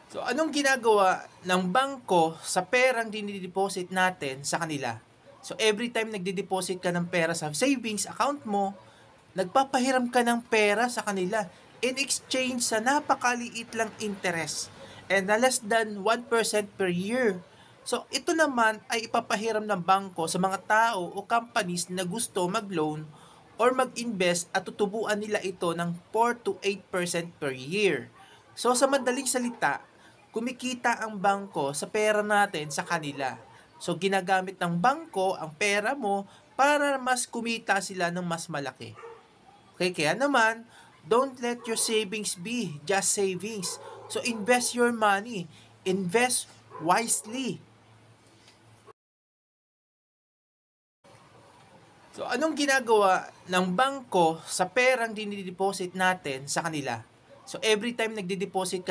So, anong ginagawa ng bangko sa perang dinideposit natin sa kanila? So, every time nagde-deposit ka ng pera sa savings account mo, nagpapahiram ka ng pera sa kanila in exchange sa napakaliit lang interest and na less than 1% per year. So, ito naman ay ipapahiram ng bangko sa mga tao o companies na gusto mag-loan or mag-invest at tutubuan nila ito ng 4 to 8% per year. So, sa madaling salita, kumikita ang bangko sa pera natin sa kanila. So, ginagamit ng bangko ang pera mo para mas kumita sila ng mas malaki. Okay, kaya naman, don't let your savings be just savings. So, invest your money. Invest wisely. So, anong ginagawa ng bangko sa perang dinideposit natin sa kanila? So, every time nagde-deposit ka